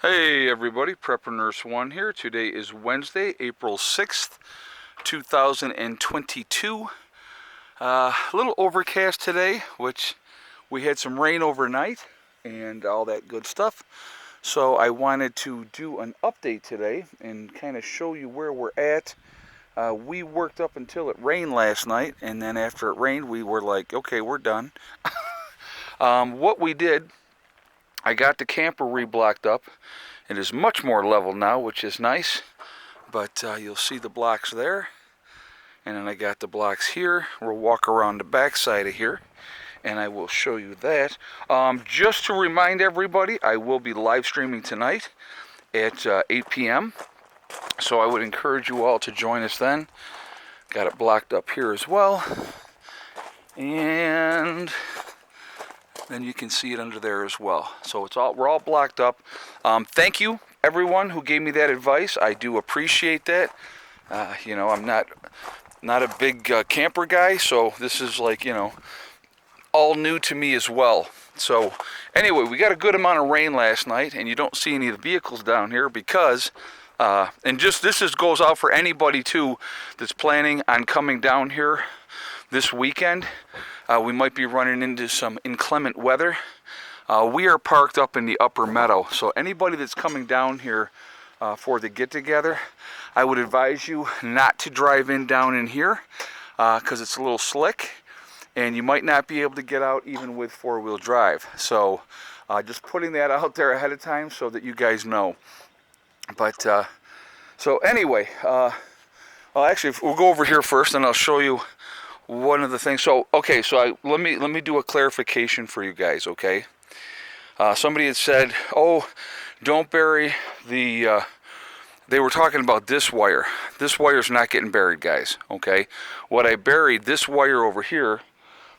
Hey everybody, Prepper Nurse 1 here. Today is Wednesday, April 6th, 2022. A little overcast today, which we had some rain overnight and all that good stuff. So I wanted to do an update today and kind of show you where we're at. We worked up until it rained last night, and then after it rained, we were like, okay, we're done. What we did, I got the camper reblocked up. It is much more level now, which is nice, but you'll see the blocks there, and then I got the blocks here. We'll walk around the back side of here, and I will show you that. Just to remind everybody, I will be live streaming tonight at 8 p.m., so I would encourage you all to join us then. Got it blocked up here as well, and then you can see it under there as well. So we're all blocked up. Thank you everyone who gave me that advice. I do appreciate that. I'm not a big camper guy, so this is like, all new to me as well. So anyway, we got a good amount of rain last night, and you don't see any of the vehicles down here because this goes out for anybody too that's planning on coming down here this weekend. We might be running into some inclement weather. We are parked up in the upper meadow, so anybody that's coming down here for the get-together, I would advise you not to drive down in here because it's a little slick, and you might not be able to get out even with four-wheel drive. So just putting that out there ahead of time so that you guys know. But so anyway, actually, we'll go over here first, and I'll show you one of the things. So okay, so let me do a clarification for you guys. Okay, somebody had said, "Oh, don't bury the." They were talking about this wire. This wire's not getting buried, guys. Okay, what I buried, this wire over here,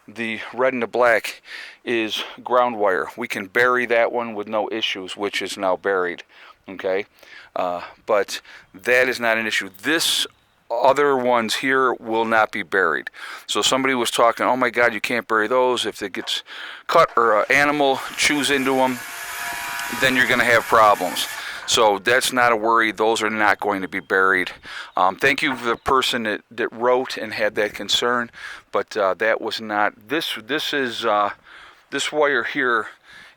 the red and the black, is ground wire. We can bury that one with no issues, which is now buried. Okay, but that is not an issue. This other ones here will not be buried. So somebody was talking, oh my God, you can't bury those. If it gets cut or an animal chews into them, then you're going to have problems. So that's not a worry. Those are not going to be buried. Thank you for the person that wrote and had that concern, but that was not. This wire here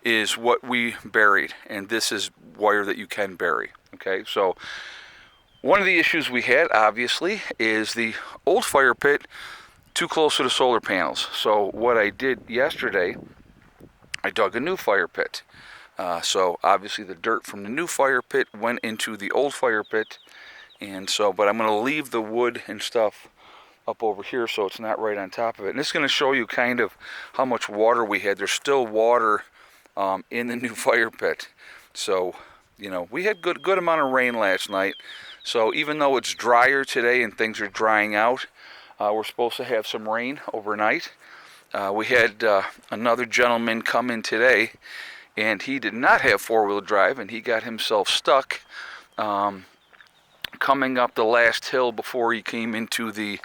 is what we buried, and this is wire that you can bury. Okay, so one of the issues we had, obviously, is the old fire pit too close to the solar panels. So what I did yesterday, I dug a new fire pit. So obviously the dirt from the new fire pit went into the old fire pit, and so, but I'm going to leave the wood and stuff up over here so it's not right on top of it. And this is going to show you kind of how much water we had. There's still water in the new fire pit. So, we had good amount of rain last night. So even though it's drier today and things are drying out, we're supposed to have some rain overnight. We had another gentleman come in today, and he did not have four-wheel drive, and he got himself stuck coming up the last hill before he came into the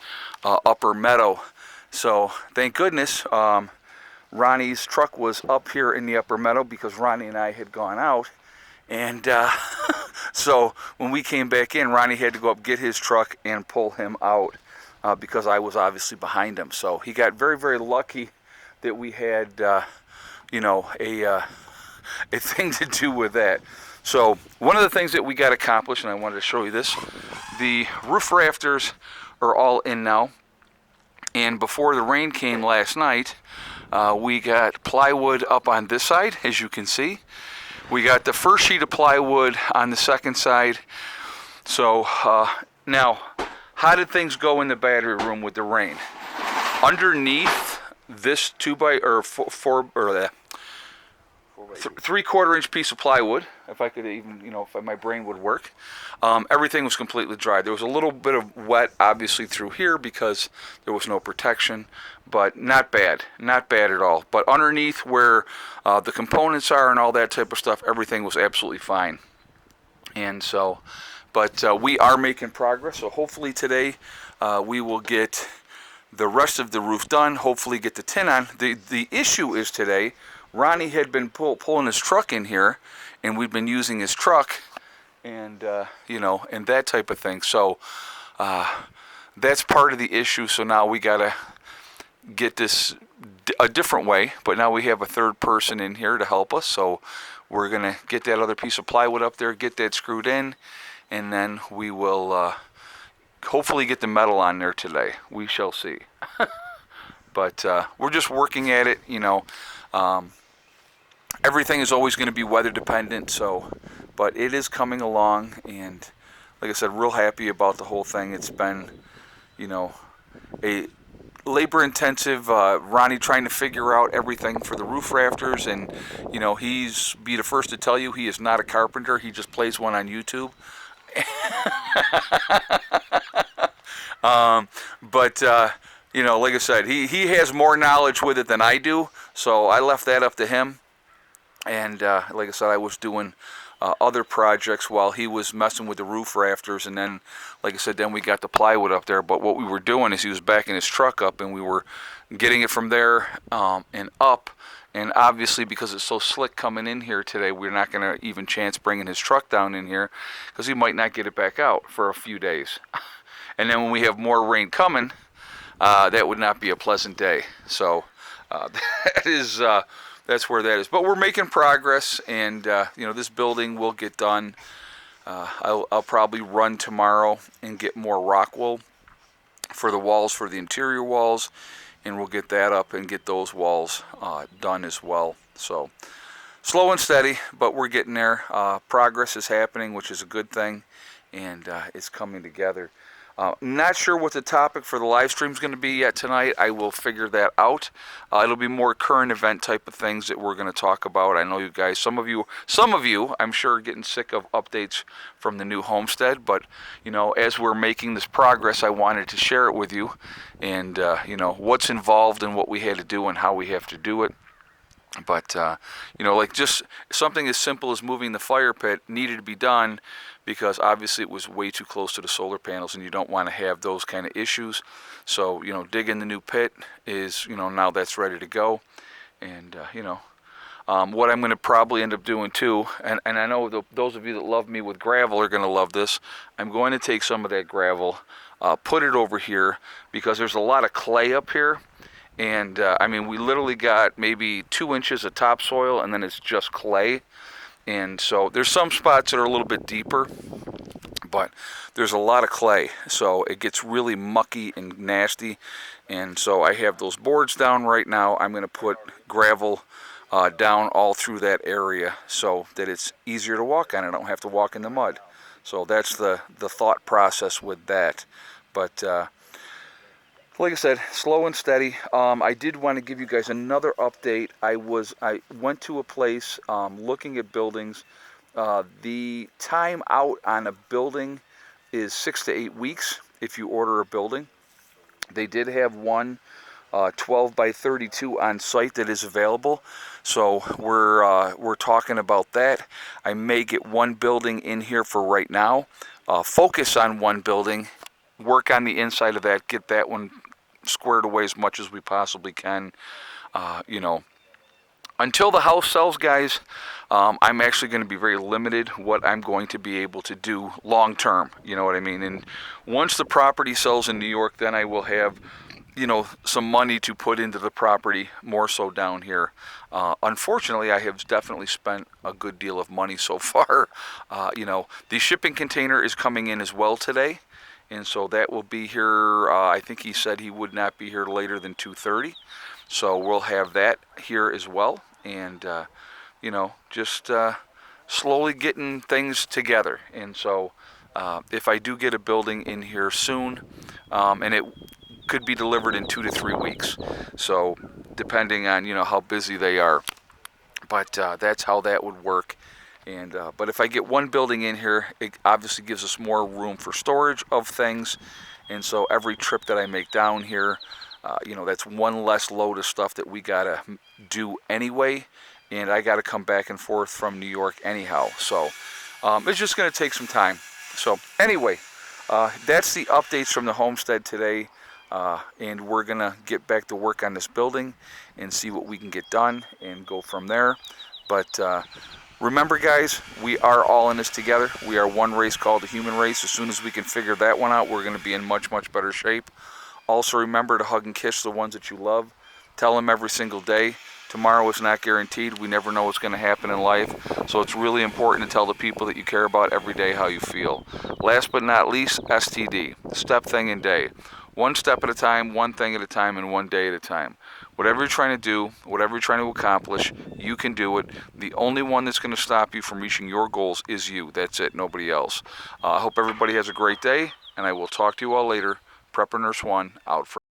upper meadow. So thank goodness Ronnie's truck was up here in the upper meadow because Ronnie and I had gone out. And so when we came back in, Ronnie had to go up, get his truck, and pull him out because I was obviously behind him. So he got very, very lucky that we had, a thing to do with that. So one of the things that we got accomplished, and I wanted to show you this, the roof rafters are all in now. And before the rain came last night, we got plywood up on this side, as you can see. We got the first sheet of plywood on the second side. So now, how did things go in the battery room with the rain? Underneath this 3/4 inch piece of plywood, if I could even, if my brain would work, everything was completely dry. There was a little bit of wet, obviously, through here because there was no protection, but not bad at all. But underneath where the components are and all that type of stuff, everything was absolutely fine. And so, but we are making progress. So hopefully today we will get the rest of the roof done, hopefully get the tin on. The issue is today, Ronnie had been pulling his truck in here, and we've been using his truck, and you know, and that type of thing. So that's part of the issue. So now we gotta get this a different way, but now we have a third person in here to help us. So we're gonna get that other piece of plywood up there, get that screwed in, and then we will hopefully get the metal on there today. We shall see. But we're just working at it, you know. Everything is always going to be weather dependent, so, but it is coming along, and like I said, real happy about the whole thing. It's been, you know, a labor intensive, Ronnie trying to figure out everything for the roof rafters, and you know, he's be the first to tell you he is not a carpenter. He just plays one on YouTube. But you know, like I said, he has more knowledge with it than I do, so I left that up to him. And like I said, I was doing other projects while he was messing with the roof rafters, and then, like I said, then we got the plywood up there. But what we were doing is he was backing his truck up, and we were getting it from there and up. And obviously, because it's so slick coming in here today, we're not going to even chance bringing his truck down in here, because he might not get it back out for a few days. And then when we have more rain coming, that would not be a pleasant day. So that is that's where that is. But we're making progress, and you know, this building will get done. I'll probably run tomorrow and get more rock wool for the walls, for the interior walls, and we'll get that up and get those walls done as well. So slow and steady, but we're getting there. Progress is happening, which is a good thing, and it's coming together. Not sure what the topic for the live stream is going to be yet tonight. I will figure that out. It'll be more current event type of things that we're going to talk about. I know you guys, some of you, I'm sure, are getting sick of updates from the new Homestead. But you know, as we're making this progress, I wanted to share it with you, and you know, what's involved and what we had to do and how we have to do it. But you know, like just something as simple as moving the fire pit needed to be done, because obviously it was way too close to the solar panels, and you don't want to have those kind of issues. So, you know, digging the new pit is, you know, now that's ready to go. And you know, what I'm going to probably end up doing too, and I know those of you that love me with gravel are going to love this. I'm going to take some of that gravel, put it over here, because there's a lot of clay up here. And I mean, we literally got maybe 2 inches of topsoil, and then it's just clay. And so there's some spots that are a little bit deeper, but there's a lot of clay, so it gets really mucky and nasty. And so I have those boards down right now. I'm going to put gravel down all through that area so that it's easier to walk on. I don't have to walk in the mud. So that's the thought process with that. But like I said, slow and steady. I did want to give you guys another update. I went to a place looking at buildings. The time out on a building is 6 to 8 weeks if you order a building. They did have one 12 by 32 on site that is available. So we're talking about that. I may get one building in here for right now. Focus on one building. Work on the inside of that. Get that one squared away as much as we possibly can. You know, until the house sells, guys, I'm actually going to be very limited what I'm going to be able to do long term. You know what I mean? And once the property sells in New York, then I will have, you know, some money to put into the property, more so down here. Unfortunately, I have definitely spent a good deal of money so far. You know, the shipping container is coming in as well today. And so that will be here, I think he said he would not be here later than 2:30. So we'll have that here as well. And, you know, just slowly getting things together. And so if I do get a building in here soon, and it could be delivered in 2 to 3 weeks. So depending on, you know, how busy they are. But that's how that would work. And but if I get one building in here, it obviously gives us more room for storage of things. And so every trip that I make down here, you know, that's one less load of stuff that we gotta do anyway. And I gotta come back and forth from New York anyhow. So it's just gonna take some time. So anyway, that's the updates from the homestead today. and we're gonna get back to work on this building and see what we can get done and go from there. But remember, guys, we are all in this together. We are one race called the human race. As soon as we can figure that one out, we're going to be in much, much better shape. Also, remember to hug and kiss the ones that you love. Tell them every single day. Tomorrow is not guaranteed. We never know what's going to happen in life. So it's really important to tell the people that you care about every day how you feel. Last but not least, STD, step, thing, and day. One step at a time, one thing at a time, and one day at a time. Whatever you're trying to do, whatever you're trying to accomplish, you can do it. The only one that's going to stop you from reaching your goals is you. That's it, nobody else. I hope everybody has a great day, and I will talk to you all later. Prepper Nurse 1, out for